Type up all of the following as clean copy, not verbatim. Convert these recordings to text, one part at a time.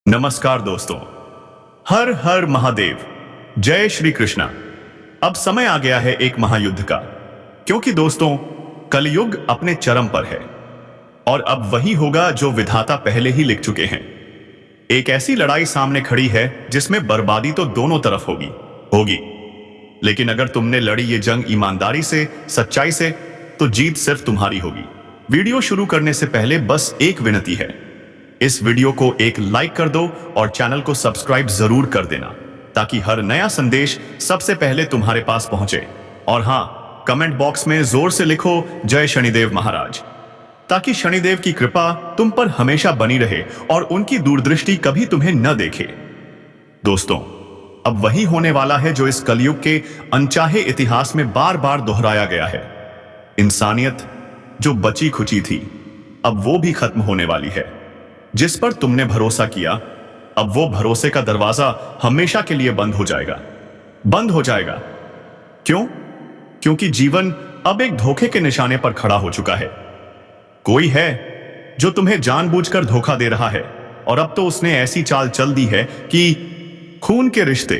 नमस्कार दोस्तों। हर हर महादेव। जय श्री कृष्णा। अब समय आ गया है एक महायुद्ध का, क्योंकि दोस्तों कलयुग अपने चरम पर है और अब वही होगा जो विधाता पहले ही लिख चुके हैं। एक ऐसी लड़ाई सामने खड़ी है जिसमें बर्बादी तो दोनों तरफ होगी होगी लेकिन अगर तुमने लड़ी ये जंग ईमानदारी से, सच्चाई से, तो जीत सिर्फ तुम्हारी होगी। वीडियो शुरू करने से पहले बस एक विनती है, इस वीडियो को एक लाइक कर दो और चैनल को सब्सक्राइब जरूर कर देना, ताकि हर नया संदेश सबसे पहले तुम्हारे पास पहुंचे। और हाँ, कमेंट बॉक्स में जोर से लिखो जय शनिदेव महाराज, ताकि शनिदेव की कृपा तुम पर हमेशा बनी रहे और उनकी दूरदृष्टि कभी तुम्हें न देखे। दोस्तों, अब वही होने वाला है जो इस कलयुग के अनचाहे इतिहास में बार बार दोहराया गया है। इंसानियत जो बची खुची थी, अब वो भी खत्म होने वाली है। जिस पर तुमने भरोसा किया, अब वो भरोसे का दरवाजा हमेशा के लिए बंद हो जाएगा। बंद हो जाएगा। क्यों? क्योंकि जीवन अब एक धोखे के निशाने पर खड़ा हो चुका है। कोई है जो तुम्हें जानबूझकर धोखा दे रहा है, और अब तो उसने ऐसी चाल चल दी है कि खून के रिश्ते,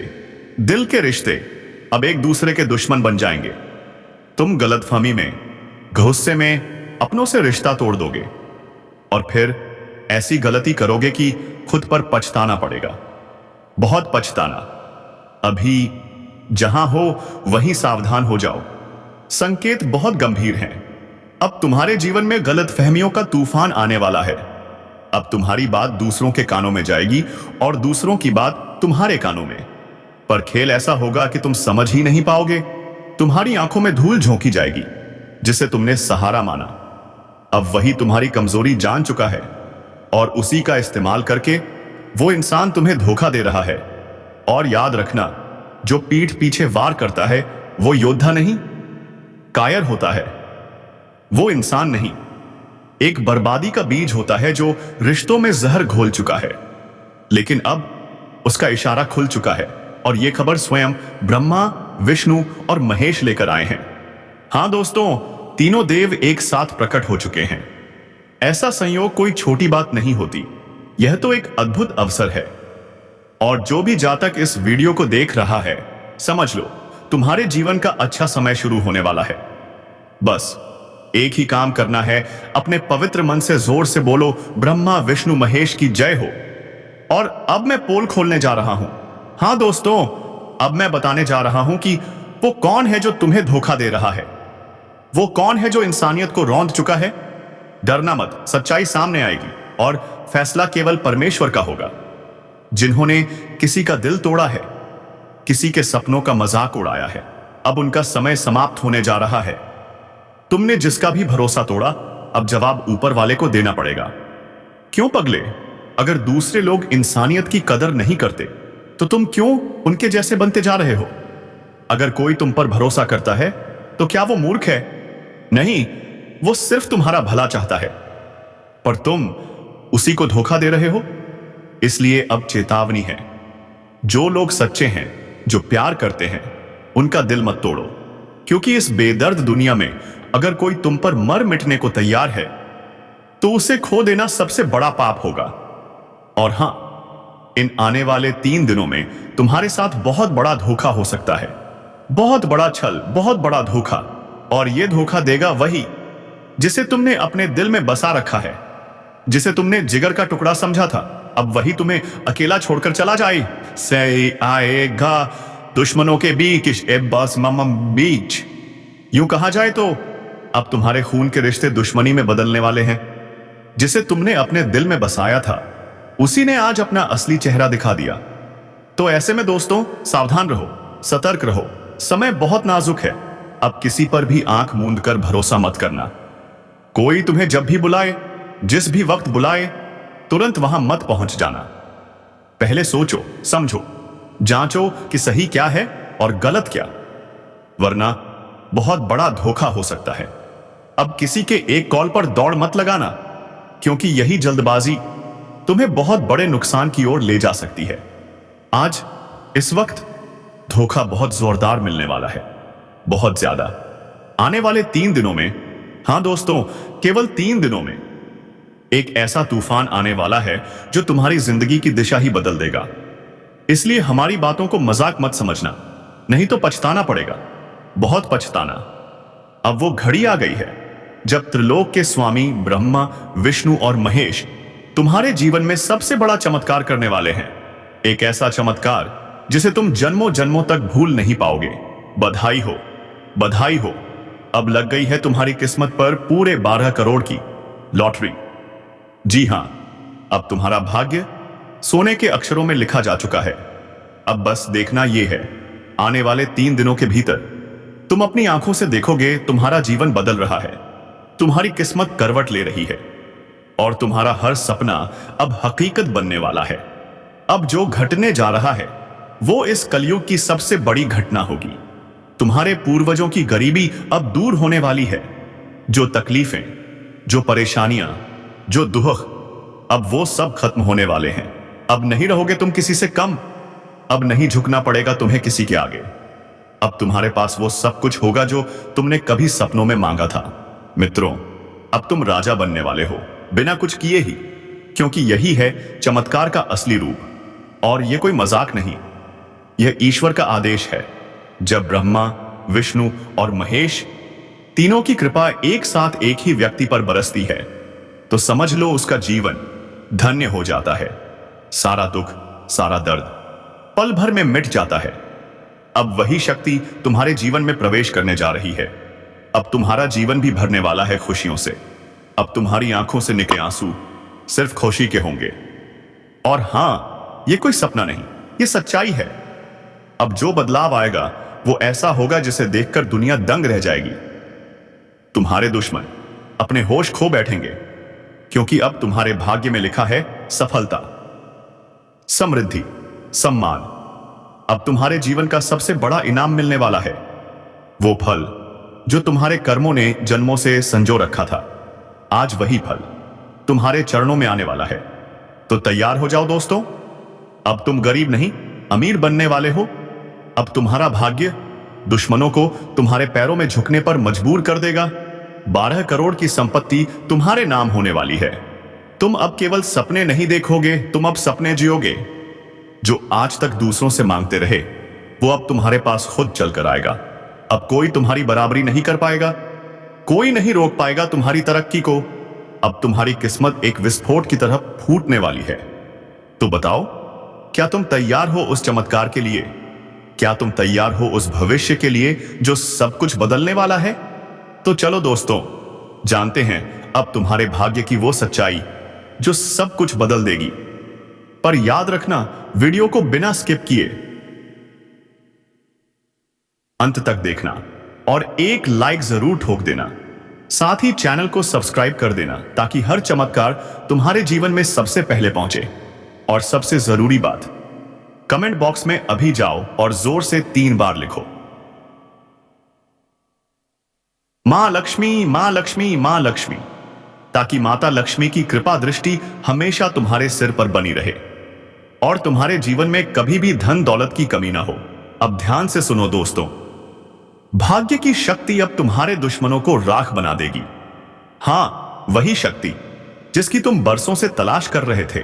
दिल के रिश्ते अब एक दूसरे के दुश्मन बन जाएंगे। तुम गलतफहमी में, गुस्से में अपनों से रिश्ता तोड़ दोगे और फिर ऐसी गलती करोगे कि खुद पर पछताना पड़ेगा, बहुत पछताना। अभी जहां हो वहीं सावधान हो जाओ, संकेत बहुत गंभीर हैं। अब तुम्हारे जीवन में गलतफहमियों का तूफान आने वाला है। अब तुम्हारी बात दूसरों के कानों में जाएगी और दूसरों की बात तुम्हारे कानों में। पर खेल ऐसा होगा कि तुम समझ ही नहीं पाओगे। तुम्हारी आंखों में धूल झोंकी जाएगी जिसे तुमने सहारा माना। अब वही तुम्हारी कमजोरी जान चुका है और उसी का इस्तेमाल करके वो इंसान तुम्हें धोखा दे रहा है। और याद रखना, जो पीठ पीछे वार करता है वो योद्धा नहीं, कायर होता है। वो इंसान नहीं, एक बर्बादी का बीज होता है जो रिश्तों में जहर घोल चुका है। लेकिन अब उसका इशारा खुल चुका है और यह खबर स्वयं ब्रह्मा, विष्णु और महेश लेकर आए हैं। हां दोस्तों, तीनों देव एक साथ प्रकट हो चुके हैं। ऐसा संयोग कोई छोटी बात नहीं होती, यह तो एक अद्भुत अवसर है। और जो भी जातक इस वीडियो को देख रहा है, समझ लो तुम्हारे जीवन का अच्छा समय शुरू होने वाला है। बस एक ही काम करना है, अपने पवित्र मन से जोर से बोलो ब्रह्मा विष्णु महेश की जय हो। और अब मैं पोल खोलने जा रहा हूं। हां दोस्तों, अब मैं बताने जा रहा हूं कि वो कौन है जो तुम्हें धोखा दे रहा है। वो कौन है जो इंसानियत को रौंद चुका है। डरना मत, सच्चाई सामने आएगी और फैसला केवल परमेश्वर का होगा। जिन्होंने किसी का दिल तोड़ा है, किसी के सपनों का मजाक उड़ाया है, अब उनका समय समाप्त होने जा रहा है। तुमने जिसका भी भरोसा तोड़ा, अब जवाब ऊपर वाले को देना पड़ेगा। क्यों पगले? अगर दूसरे लोग इंसानियत की कदर नहीं करते तो तुम क्यों उनके जैसे बनते जा रहे हो? अगर कोई तुम पर भरोसा करता है तो क्या वो मूर्ख है? नहीं, वो सिर्फ तुम्हारा भला चाहता है, पर तुम उसी को धोखा दे रहे हो। इसलिए अब चेतावनी है, जो लोग सच्चे हैं, जो प्यार करते हैं, उनका दिल मत तोड़ो। क्योंकि इस बेदर्द दुनिया में अगर कोई तुम पर मर मिटने को तैयार है तो उसे खो देना सबसे बड़ा पाप होगा। और हां, इन आने वाले 3 दिनों में तुम्हारे साथ बहुत बड़ा धोखा हो सकता है, बहुत बड़ा छल, बहुत बड़ा धोखा। और यह धोखा देगा वही जिसे तुमने अपने दिल में बसा रखा है, जिसे तुमने जिगर का टुकड़ा समझा था। अब वही तुम्हें अकेला छोड़कर चला जाए। से आएगा दुश्मनों के बीच। यूं कहा जाए तो अब तुम्हारे खून के रिश्ते दुश्मनी में बदलने वाले हैं। जिसे तुमने अपने दिल में बसाया था, उसी ने आज अपना असली चेहरा दिखा दिया। तो ऐसे में दोस्तों, सावधान रहो, सतर्क रहो। समय बहुत नाजुक है। अब किसी पर भी आंख मूंद कर भरोसा मत करना। कोई तुम्हें जब भी बुलाए, जिस भी वक्त बुलाए, तुरंत वहां मत पहुंच जाना। पहले सोचो, समझो, जांचो कि सही क्या है और गलत क्या, वरना बहुत बड़ा धोखा हो सकता है। अब किसी के एक कॉल पर दौड़ मत लगाना, क्योंकि यही जल्दबाजी तुम्हें बहुत बड़े नुकसान की ओर ले जा सकती है। आज इस वक्त धोखा बहुत जोरदार मिलने वाला है, बहुत ज्यादा। आने वाले 3 दिनों में, हां दोस्तों, केवल 3 दिनों में एक ऐसा तूफान आने वाला है जो तुम्हारी जिंदगी की दिशा ही बदल देगा। इसलिए हमारी बातों को मजाक मत समझना, नहीं तो पछताना पड़ेगा, बहुत पछताना। अब वो घड़ी आ गई है जब त्रिलोक के स्वामी ब्रह्मा, विष्णु और महेश तुम्हारे जीवन में सबसे बड़ा चमत्कार करने वाले हैं। एक ऐसा चमत्कार जिसे तुम जन्मों जन्मों तक भूल नहीं पाओगे। बधाई हो, बधाई हो। अब लग गई है तुम्हारी किस्मत पर पूरे 12 करोड़ की लॉटरी। जी हां, अब तुम्हारा भाग्य सोने के अक्षरों में लिखा जा चुका है। अब बस देखना यह है, आने वाले 3 दिनों के भीतर तुम अपनी आंखों से देखोगे तुम्हारा जीवन बदल रहा है, तुम्हारी किस्मत करवट ले रही है और तुम्हारा हर सपना अब हकीकत बनने वाला है। अब जो घटने जा रहा है वो इस कलयुग की सबसे बड़ी घटना होगी। तुम्हारे पूर्वजों की गरीबी अब दूर होने वाली है। जो तकलीफें, जो परेशानियां, जो दुख, अब वो सब खत्म होने वाले हैं। अब नहीं रहोगे तुम किसी से कम, अब नहीं झुकना पड़ेगा तुम्हें किसी के आगे। अब तुम्हारे पास वो सब कुछ होगा जो तुमने कभी सपनों में मांगा था। मित्रों, अब तुम राजा बनने वाले हो बिना कुछ किए ही, क्योंकि यही है चमत्कार का असली रूप। और यह कोई मजाक नहीं, यह ईश्वर का आदेश है। जब ब्रह्मा, विष्णु और महेश तीनों की कृपा एक साथ एक ही व्यक्ति पर बरसती है तो समझ लो उसका जीवन धन्य हो जाता है। सारा दुख, सारा दर्द पल भर में मिट जाता है। अब वही शक्ति तुम्हारे जीवन में प्रवेश करने जा रही है। अब तुम्हारा जीवन भी भरने वाला है खुशियों से। अब तुम्हारी आंखों से निकले आंसू सिर्फ खुशी के होंगे। और हां, यह कोई सपना नहीं, यह सच्चाई है। अब जो बदलाव आएगा वो ऐसा होगा जिसे देखकर दुनिया दंग रह जाएगी। तुम्हारे दुश्मन अपने होश खो बैठेंगे, क्योंकि अब तुम्हारे भाग्य में लिखा है सफलता, समृद्धि, सम्मान। अब तुम्हारे जीवन का सबसे बड़ा इनाम मिलने वाला है, वो फल जो तुम्हारे कर्मों ने जन्मों से संजो रखा था। आज वही फल तुम्हारे चरणों में आने वाला है। तो तैयार हो जाओ दोस्तों, अब तुम गरीब नहीं अमीर बनने वाले हो। अब तुम्हारा भाग्य दुश्मनों को तुम्हारे पैरों में झुकने पर मजबूर कर देगा। 12 करोड़ की संपत्ति तुम्हारे नाम होने वाली है। तुम अब केवल सपने नहीं देखोगे, तुम अब सपने जियोगे। जो आज तक दूसरों से मांगते रहे वो अब तुम्हारे पास खुद चलकर आएगा। अब कोई तुम्हारी बराबरी नहीं कर पाएगा, कोई नहीं रोक पाएगा तुम्हारी तरक्की को। अब तुम्हारी किस्मत एक विस्फोट की तरह फूटने वाली है। तो बताओ, क्या तुम तैयार हो उस चमत्कार के लिए? क्या तुम तैयार हो उस भविष्य के लिए जो सब कुछ बदलने वाला है? तो चलो दोस्तों, जानते हैं अब तुम्हारे भाग्य की वो सच्चाई जो सब कुछ बदल देगी। पर याद रखना, वीडियो को बिना स्किप किए अंत तक देखना और एक लाइक जरूर ठोक देना। साथ ही चैनल को सब्सक्राइब कर देना ताकि हर चमत्कार तुम्हारे जीवन में सबसे पहले पहुंचे। और सबसे जरूरी बात, कमेंट बॉक्स में अभी जाओ और जोर से 3 बार लिखो, मां लक्ष्मी, मां लक्ष्मी, मां लक्ष्मी, ताकि माता लक्ष्मी की कृपा दृष्टि हमेशा तुम्हारे सिर पर बनी रहे और तुम्हारे जीवन में कभी भी धन दौलत की कमी ना हो। अब ध्यान से सुनो दोस्तों, भाग्य की शक्ति अब तुम्हारे दुश्मनों को राख बना देगी। हां, वही शक्ति जिसकी तुम बरसों से तलाश कर रहे थे,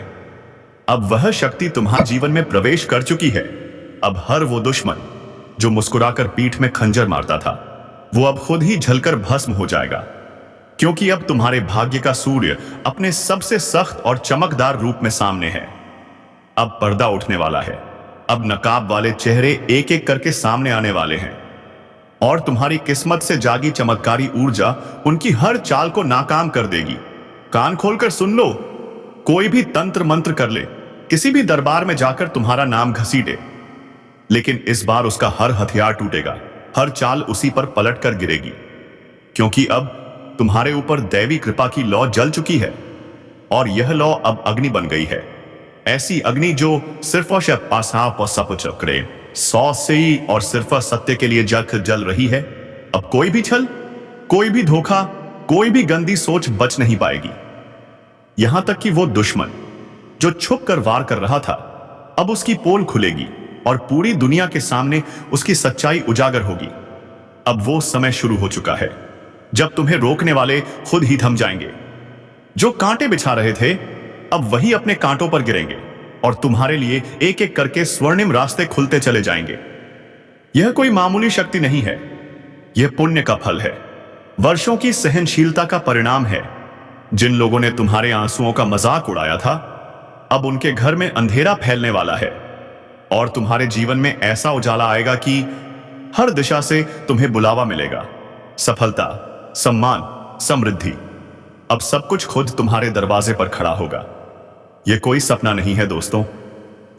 अब वह शक्ति तुम्हारे जीवन में प्रवेश कर चुकी है। अब हर वो दुश्मन जो मुस्कुराकर पीठ में खंजर मारता था, वो अब खुद ही जलकर भस्म हो जाएगा, क्योंकि अब तुम्हारे भाग्य का सूर्य अपने सबसे सख्त और चमकदार रूप में सामने है। अब पर्दा उठने वाला है। अब नकाब वाले चेहरे एक एक करके सामने आने वाले हैं और तुम्हारी किस्मत से जागी चमत्कारी ऊर्जा उनकी हर चाल को नाकाम कर देगी। कान खोलकर सुन लो, कोई भी तंत्र मंत्र कर ले, किसी भी दरबार में जाकर तुम्हारा नाम घसीटे, लेकिन इस बार उसका हर हथियार टूटेगा, हर चाल उसी पर पलट कर गिरेगी, क्योंकि अब तुम्हारे ऊपर दैवी कृपा की लौ जल चुकी है और यह लौ अब अग्नि बन गई है। ऐसी अग्नि जो सिर्फ और सप चक्रे 100 से ही और सिर्फ सत्य के लिए जल रही है। अब कोई भी छल, कोई भी धोखा, कोई भी गंदी सोच बच नहीं पाएगी। यहां तक कि वो दुश्मन जो छुप कर वार कर रहा था, अब उसकी पोल खुलेगी और पूरी दुनिया के सामने उसकी सच्चाई उजागर होगी। अब वो समय शुरू हो चुका है जब तुम्हें रोकने वाले खुद ही थम जाएंगे। जो कांटे बिछा रहे थे अब वही अपने कांटों पर गिरेंगे और तुम्हारे लिए एक एक करके स्वर्णिम रास्ते खुलते चले जाएंगे। यह कोई मामूली शक्ति नहीं है, यह पुण्य का फल है, वर्षों की सहनशीलता का परिणाम है। जिन लोगों ने तुम्हारे आंसुओं का मजाक उड़ाया था, अब उनके घर में अंधेरा फैलने वाला है और तुम्हारे जीवन में ऐसा उजाला आएगा कि हर दिशा से तुम्हें बुलावा मिलेगा। सफलता, सम्मान, समृद्धि, अब सब कुछ खुद तुम्हारे दरवाजे पर खड़ा होगा। यह कोई सपना नहीं है दोस्तों,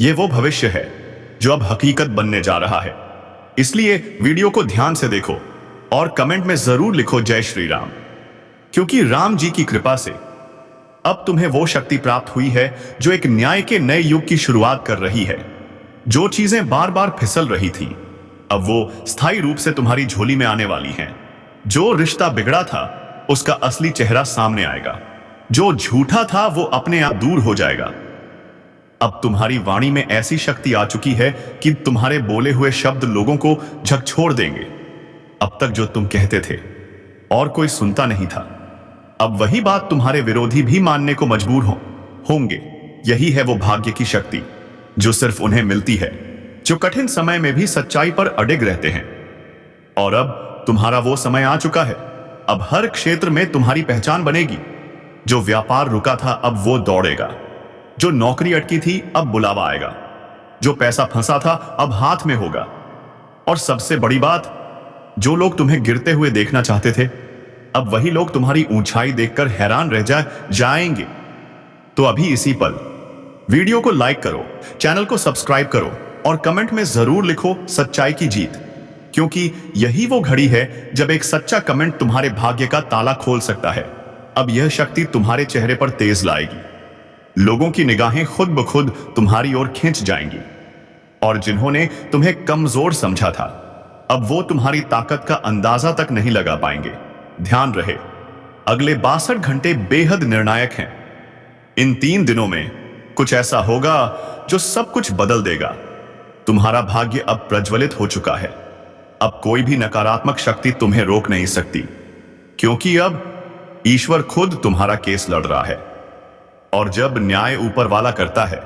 यह वो भविष्य है जो अब हकीकत बनने जा रहा है। इसलिए वीडियो को ध्यान से देखो और कमेंट में जरूर लिखो जय श्री राम, क्योंकि राम जी की कृपा से अब तुम्हें वो शक्ति प्राप्त हुई है जो एक न्याय के नए युग की शुरुआत कर रही है। जो चीजें बार बार फिसल रही थी अब वो स्थायी रूप से तुम्हारी झोली में आने वाली हैं। जो रिश्ता बिगड़ा था उसका असली चेहरा सामने आएगा, जो झूठा था वो अपने आप दूर हो जाएगा। अब तुम्हारी वाणी में ऐसी शक्ति आ चुकी है कि तुम्हारे बोले हुए शब्द लोगों को झकझोर देंगे। अब तक जो तुम कहते थे और कोई सुनता नहीं था, अब वही बात तुम्हारे विरोधी भी मानने को मजबूर होंगे। यही है वो भाग्य की शक्ति जो सिर्फ उन्हें मिलती है जो कठिन समय में भी सच्चाई पर अडिग रहते हैं। और अब तुम्हारा वो समय आ चुका है, अब हर क्षेत्र में तुम्हारी पहचान बनेगी। जो व्यापार रुका था अब वो दौड़ेगा, जो नौकरी अटकी थी अब बुलावा आएगा, जो पैसा फंसा था अब हाथ में होगा। और सबसे बड़ी बात, जो लोग तुम्हें गिरते हुए देखना चाहते थे अब वही लोग तुम्हारी ऊंचाई देखकर हैरान रह जाएंगे। तो अभी इसी पल वीडियो को लाइक करो, चैनल को सब्सक्राइब करो और कमेंट में जरूर लिखो सच्चाई की जीत, क्योंकि यही वो घड़ी है जब एक सच्चा कमेंट तुम्हारे भाग्य का ताला खोल सकता है। अब यह शक्ति तुम्हारे चेहरे पर तेज लाएगी, लोगों की निगाहें खुद ब खुद तुम्हारी ओर खींच जाएंगी और जिन्होंने तुम्हें कमजोर समझा था अब वो तुम्हारी ताकत का अंदाजा तक नहीं लगा पाएंगे। ध्यान रहे, अगले 62 घंटे बेहद निर्णायक हैं। इन 3 दिनों में कुछ ऐसा होगा जो सब कुछ बदल देगा। तुम्हारा भाग्य अब प्रज्वलित हो चुका है, अब कोई भी नकारात्मक शक्ति तुम्हें रोक नहीं सकती, क्योंकि अब ईश्वर खुद तुम्हारा केस लड़ रहा है। और जब न्याय ऊपर वाला करता है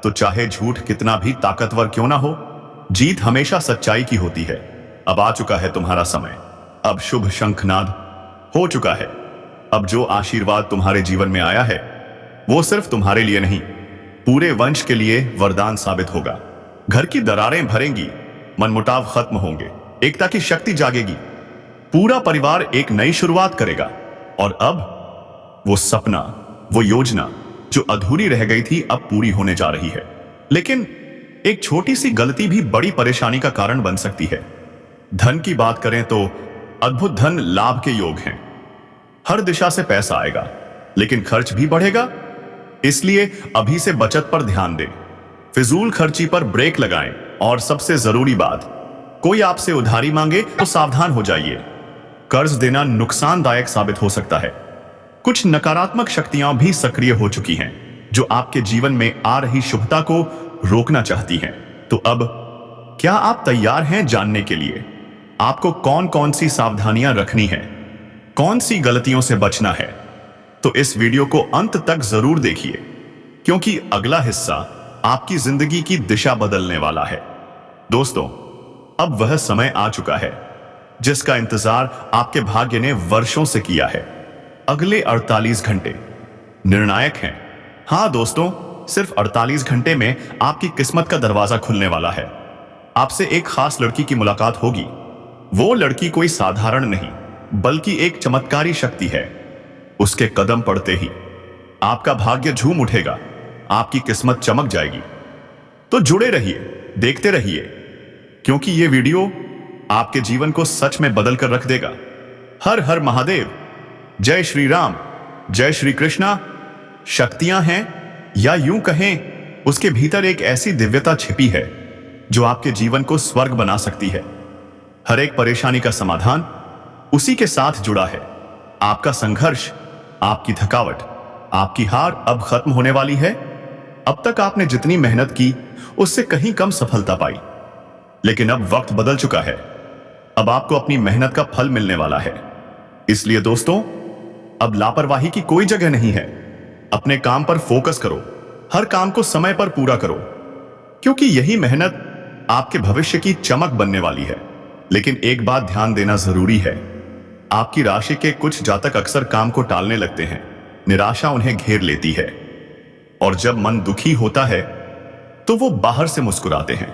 तो चाहे झूठ कितना भी ताकतवर क्यों ना हो, जीत हमेशा सच्चाई की होती है। अब आ चुका है तुम्हारा समय, अब शुभ शंखनाद हो चुका है। अब जो आशीर्वाद तुम्हारे जीवन में आया है वो सिर्फ तुम्हारे लिए नहीं, पूरे वंश के लिए वरदान साबित होगा। घर की दरारें भरेंगी, मनमुटाव खत्म होंगे, एकता की शक्ति जागेगी, पूरा परिवार एक नई शुरुआत करेगा। और अब वो सपना, वो योजना जो अधूरी रह गई थी अब पूरी होने जा रही है। लेकिन एक छोटी सी गलती भी बड़ी परेशानी का कारण बन सकती है। धन की बात करें तो अद्भुत धन लाभ के योग हैं, हर दिशा से पैसा आएगा, लेकिन खर्च भी बढ़ेगा। इसलिए अभी से बचत पर ध्यान दें, फिजूल खर्ची पर ब्रेक लगाएं और सबसे जरूरी बात, कोई आपसे उधारी मांगे तो सावधान हो जाइए। कर्ज देना नुकसानदायक साबित हो सकता है। कुछ नकारात्मक शक्तियां भी सक्रिय हो चुकी हैं जो आपके जीवन में आ रही शुभता को रोकना चाहती हैं। तो अब क्या आप तैयार हैं जानने के लिए आपको कौन कौन सी सावधानियां रखनी है, कौन सी गलतियों से बचना है? तो इस वीडियो को अंत तक जरूर देखिए, क्योंकि अगला हिस्सा आपकी जिंदगी की दिशा बदलने वाला है। दोस्तों, अब वह समय आ चुका है जिसका इंतजार आपके भाग्य ने वर्षों से किया है। अगले 48 घंटे निर्णायक हैं। हां दोस्तों, सिर्फ 48 घंटे में आपकी किस्मत का दरवाजा खुलने वाला है। आपसे एक खास लड़की की मुलाकात होगी। वो लड़की कोई साधारण नहीं, बल्कि एक चमत्कारी शक्ति है। उसके कदम पड़ते ही आपका भाग्य झूम उठेगा, आपकी किस्मत चमक जाएगी। तो जुड़े रहिए, देखते रहिए, क्योंकि ये वीडियो आपके जीवन को सच में बदल कर रख देगा। हर हर महादेव, जय श्री राम, जय श्री कृष्णा। शक्तियां हैं, या यूं कहें उसके भीतर एक ऐसी दिव्यता छिपी है जो आपके जीवन को स्वर्ग बना सकती है। हर एक परेशानी का समाधान उसी के साथ जुड़ा है। आपका संघर्ष, आपकी थकावट, आपकी हार अब खत्म होने वाली है। अब तक आपने जितनी मेहनत की उससे कहीं कम सफलता पाई, लेकिन अब वक्त बदल चुका है। अब आपको अपनी मेहनत का फल मिलने वाला है। इसलिए दोस्तों, अब लापरवाही की कोई जगह नहीं है। अपने काम पर फोकस करो, हर काम को समय पर पूरा करो, क्योंकि यही मेहनत आपके भविष्य की चमक बनने वाली है। लेकिन एक बात ध्यान देना जरूरी है, आपकी राशि के कुछ जातक अक्सर काम को टालने लगते हैं, निराशा उन्हें घेर लेती है और जब मन दुखी होता है तो वो बाहर से मुस्कुराते हैं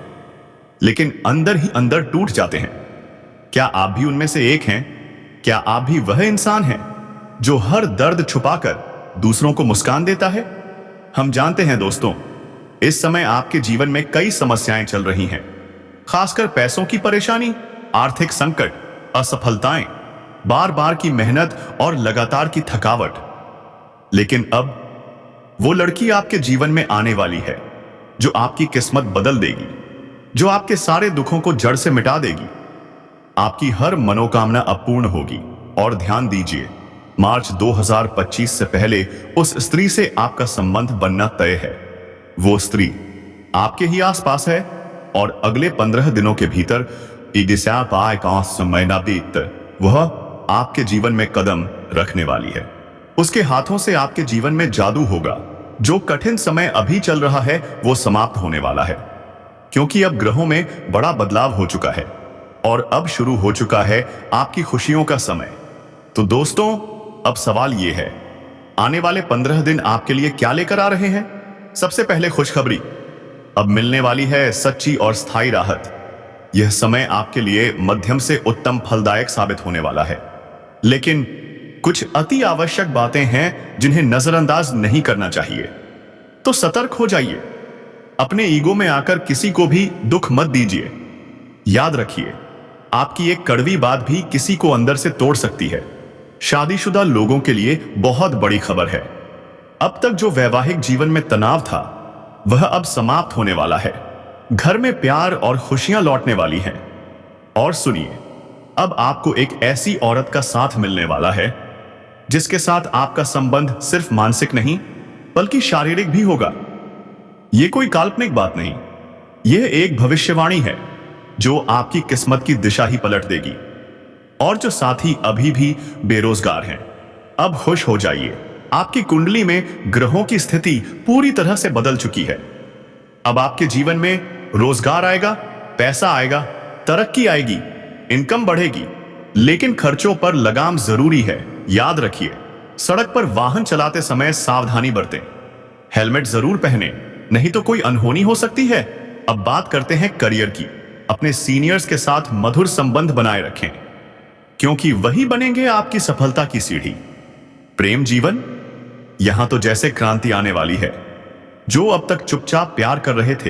लेकिन अंदर ही अंदर टूट जाते हैं। क्या आप भी उनमें से एक हैं? क्या आप भी वह इंसान हैं जो हर दर्द छुपाकर दूसरों को मुस्कान देता है? हम जानते हैं दोस्तों, इस समय आपके जीवन में कई समस्याएं चल रही हैं, खासकर पैसों की परेशानी, आर्थिक संकट, असफलताएं, बार बार की मेहनत और लगातार की थकावट। लेकिन अब वो लड़की आपके जीवन में आने वाली है जो आपकी किस्मत बदल देगी, जो आपके सारे दुखों को जड़ से मिटा देगी। आपकी हर मनोकामना अब पूर्ण होगी। और ध्यान दीजिए, मार्च 2025 से पहले उस स्त्री से आपका संबंध बनना तय है। वो स्त्री आपके ही आसपास है और अगले 15 दिनों के भीतर वह आपके जीवन में कदम रखने वाली है। उसके हाथों से आपके जीवन में जादू होगा। जो कठिन समय अभी चल रहा है वो समाप्त होने वाला है, क्योंकि अब ग्रहों में बड़ा बदलाव हो चुका है और अब शुरू हो चुका है आपकी खुशियों का समय। तो दोस्तों, अब सवाल ये है, आने वाले 15 दिन आपके लिए क्या लेकर आ रहे हैं? सबसे पहले खुशखबरी, अब मिलने वाली है सच्ची और स्थायी राहत। यह समय आपके लिए मध्यम से उत्तम फलदायक साबित होने वाला है, लेकिन कुछ अति आवश्यक बातें हैं जिन्हें नजरअंदाज नहीं करना चाहिए। तो सतर्क हो जाइए, अपने ईगो में आकर किसी को भी दुख मत दीजिए। याद रखिए, आपकी एक कड़वी बात भी किसी को अंदर से तोड़ सकती है। शादीशुदा लोगों के लिए बहुत बड़ी खबर है। अब तक जो वैवाहिक जीवन में तनाव था वह अब समाप्त होने वाला है। घर में प्यार और खुशियां लौटने वाली हैं। और सुनिए, अब आपको एक ऐसी औरत का साथ मिलने वाला है जिसके साथ आपका संबंध सिर्फ मानसिक नहीं बल्कि शारीरिक भी होगा। यह कोई काल्पनिक बात नहीं, यह एक भविष्यवाणी है जो आपकी किस्मत की दिशा ही पलट देगी। और जो साथी अभी भी बेरोजगार हैं, अब खुश हो जाइए, आपकी कुंडली में ग्रहों की स्थिति पूरी तरह से बदल चुकी है। अब आपके जीवन में रोजगार आएगा, पैसा आएगा, तरक्की आएगी, इनकम बढ़ेगी, लेकिन खर्चों पर लगाम जरूरी है। याद रखिए, सड़क पर वाहन चलाते समय सावधानी बरतें, हेलमेट जरूर पहने, नहीं तो कोई अनहोनी हो सकती है। अब बात करते हैं करियर की। अपने सीनियर्स के साथ मधुर संबंध बनाए रखें, क्योंकि वही बनेंगे आपकी सफलता की सीढ़ी। प्रेम जीवन, यहां तो जैसे क्रांति आने वाली है। जो अब तक चुपचाप प्यार कर रहे थे,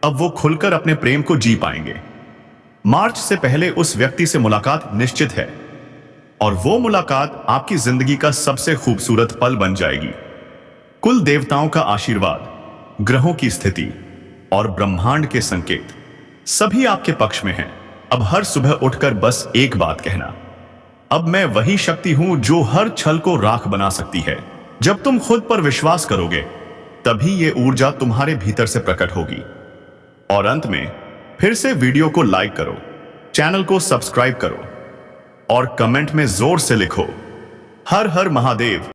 अब वो खुलकर अपने प्रेम को जी पाएंगे। मार्च से पहले उस व्यक्ति से मुलाकात निश्चित है और वो मुलाकात आपकी जिंदगी का सबसे खूबसूरत पल बन जाएगी। कुल देवताओं का आशीर्वाद, ग्रहों की स्थिति और ब्रह्मांड के संकेत सभी आपके पक्ष में हैं। अब हर सुबह उठकर बस एक बात कहना, अब मैं वही शक्ति हूं जो हर छल को राख बना सकती है। जब तुम खुद पर विश्वास करोगे, तभी ये ऊर्जा तुम्हारे भीतर से प्रकट होगी। और अंत में फिर से वीडियो को लाइक करो, चैनल को सब्सक्राइब करो और कमेंट में जोर से लिखो, हर हर महादेव।